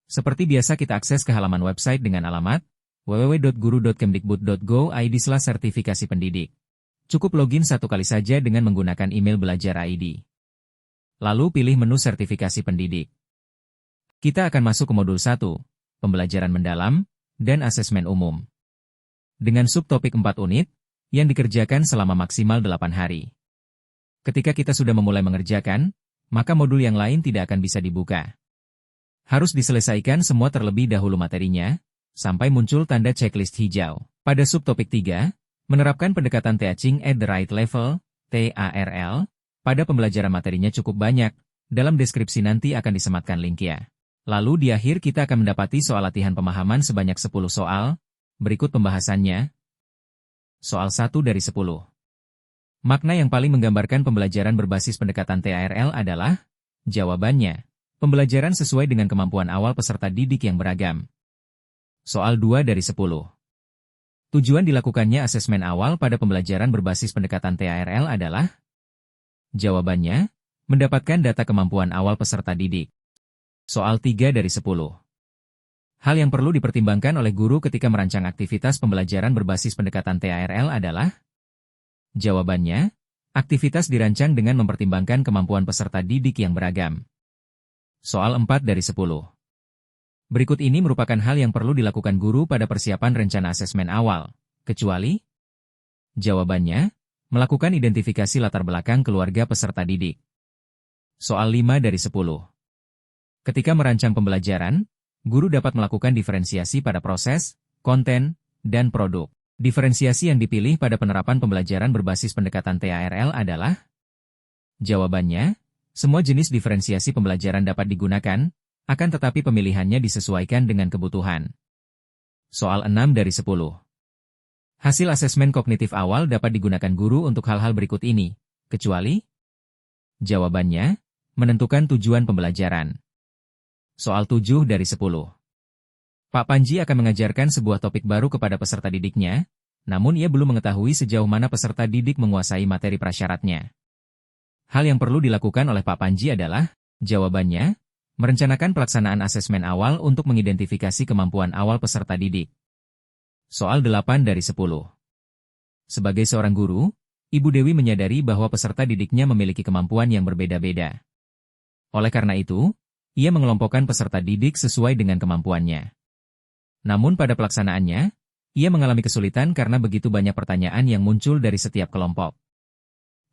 Seperti biasa kita akses ke halaman website dengan alamat www.guru.kemdikbud.go.id/sertifikasi pendidik. Cukup login satu kali saja dengan menggunakan email belajar ID. Lalu pilih menu sertifikasi pendidik. Kita akan masuk ke modul 1, pembelajaran mendalam, dan asesmen umum. Dengan subtopik 4 unit, yang dikerjakan selama maksimal 8 hari. Ketika kita sudah memulai mengerjakan, maka modul yang lain tidak akan bisa dibuka. Harus diselesaikan semua terlebih dahulu materinya, sampai muncul tanda checklist hijau. Pada subtopik 3, menerapkan pendekatan Teaching at the Right Level, TARL, pada pembelajaran materinya cukup banyak, dalam deskripsi nanti akan disematkan linknya. Lalu di akhir kita akan mendapati soal latihan pemahaman sebanyak 10 soal, berikut pembahasannya. Soal 1 dari 10. Makna yang paling menggambarkan pembelajaran berbasis pendekatan TARL adalah, jawabannya, pembelajaran sesuai dengan kemampuan awal peserta didik yang beragam. Soal 2 dari 10. Tujuan dilakukannya asesmen awal pada pembelajaran berbasis pendekatan TARL adalah, jawabannya, mendapatkan data kemampuan awal peserta didik. Soal 3 dari 10. Hal yang perlu dipertimbangkan oleh guru ketika merancang aktivitas pembelajaran berbasis pendekatan TARL adalah, jawabannya, aktivitas dirancang dengan mempertimbangkan kemampuan peserta didik yang beragam. Soal 4 dari 10. Berikut ini merupakan hal yang perlu dilakukan guru pada persiapan rencana asesmen awal, kecuali, jawabannya, melakukan identifikasi latar belakang keluarga peserta didik. Soal 5 dari 10. Ketika merancang pembelajaran, guru dapat melakukan diferensiasi pada proses, konten, dan produk. Diferensiasi yang dipilih pada penerapan pembelajaran berbasis pendekatan TARL adalah, jawabannya, semua jenis diferensiasi pembelajaran dapat digunakan, akan tetapi pemilihannya disesuaikan dengan kebutuhan. Soal 6 dari 10. Hasil asesmen kognitif awal dapat digunakan guru untuk hal-hal berikut ini, kecuali, jawabannya, menentukan tujuan pembelajaran. Soal 7 dari 10. Pak Panji akan mengajarkan sebuah topik baru kepada peserta didiknya, namun ia belum mengetahui sejauh mana peserta didik menguasai materi prasyaratnya. Hal yang perlu dilakukan oleh Pak Panji adalah, jawabannya, merencanakan pelaksanaan asesmen awal untuk mengidentifikasi kemampuan awal peserta didik. Soal 8 dari 10. Sebagai seorang guru, Ibu Dewi menyadari bahwa peserta didiknya memiliki kemampuan yang berbeda-beda. Oleh karena itu, ia mengelompokkan peserta didik sesuai dengan kemampuannya. Namun pada pelaksanaannya, ia mengalami kesulitan karena begitu banyak pertanyaan yang muncul dari setiap kelompok.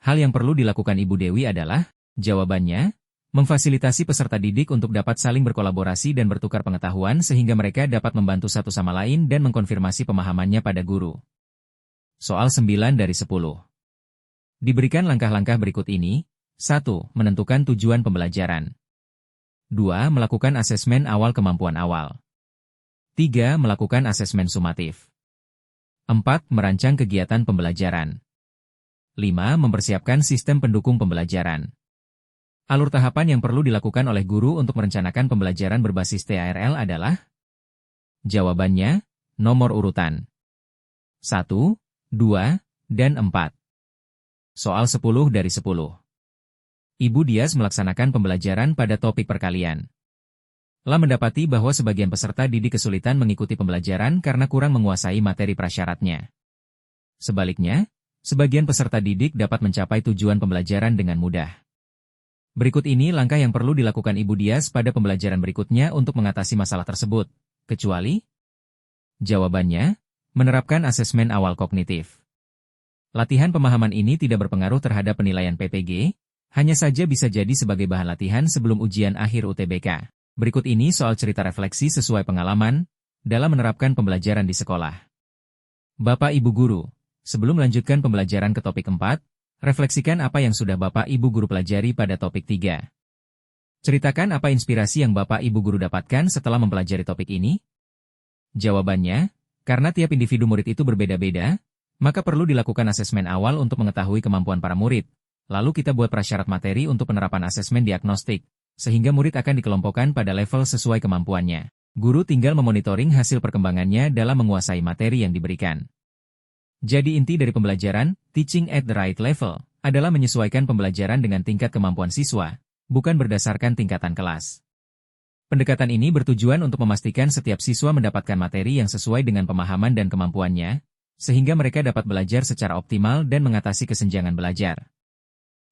Hal yang perlu dilakukan Ibu Dewi adalah, jawabannya, memfasilitasi peserta didik untuk dapat saling berkolaborasi dan bertukar pengetahuan sehingga mereka dapat membantu satu sama lain dan mengkonfirmasi pemahamannya pada guru. Soal 9 dari 10. Diberikan langkah-langkah berikut ini. 1. Menentukan tujuan pembelajaran. 2. Melakukan asesmen awal kemampuan awal. 3. Melakukan asesmen sumatif. 4. Merancang kegiatan pembelajaran. 5. Mempersiapkan sistem pendukung pembelajaran. Alur tahapan yang perlu dilakukan oleh guru untuk merencanakan pembelajaran berbasis TARL adalah, jawabannya, nomor urutan 1, 2, dan 4. Soal 10 dari 10. Ibu Dias melaksanakan pembelajaran pada topik perkalian. Telah mendapati bahwa sebagian peserta didik kesulitan mengikuti pembelajaran karena kurang menguasai materi prasyaratnya. Sebaliknya, sebagian peserta didik dapat mencapai tujuan pembelajaran dengan mudah. Berikut ini langkah yang perlu dilakukan Ibu Dias pada pembelajaran berikutnya untuk mengatasi masalah tersebut, kecuali, jawabannya, menerapkan asesmen awal kognitif. Latihan pemahaman ini tidak berpengaruh terhadap penilaian PPG, hanya saja bisa jadi sebagai bahan latihan sebelum ujian akhir UTBK. Berikut ini soal cerita refleksi sesuai pengalaman dalam menerapkan pembelajaran di sekolah. Bapak Ibu Guru, sebelum melanjutkan pembelajaran ke topik 4, refleksikan apa yang sudah Bapak Ibu Guru pelajari pada topik 3. Ceritakan apa inspirasi yang Bapak Ibu Guru dapatkan setelah mempelajari topik ini. Jawabannya, karena tiap individu murid itu berbeda-beda, maka perlu dilakukan asesmen awal untuk mengetahui kemampuan para murid. Lalu kita buat prasyarat materi untuk penerapan asesmen diagnostik, sehingga murid akan dikelompokkan pada level sesuai kemampuannya. Guru tinggal memonitoring hasil perkembangannya dalam menguasai materi yang diberikan. Jadi inti dari pembelajaran, teaching at the right level, adalah menyesuaikan pembelajaran dengan tingkat kemampuan siswa, bukan berdasarkan tingkatan kelas. Pendekatan ini bertujuan untuk memastikan setiap siswa mendapatkan materi yang sesuai dengan pemahaman dan kemampuannya, sehingga mereka dapat belajar secara optimal dan mengatasi kesenjangan belajar.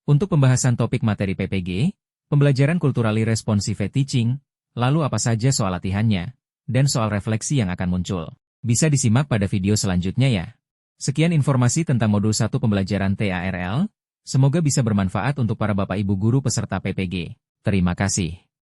Untuk pembahasan topik materi PPG, pembelajaran culturally responsive teaching, lalu apa saja soal latihannya, dan soal refleksi yang akan muncul, bisa disimak pada video selanjutnya ya. Sekian informasi tentang modul 1 pembelajaran TARL, semoga bisa bermanfaat untuk para Bapak Ibu guru peserta PPG. Terima kasih.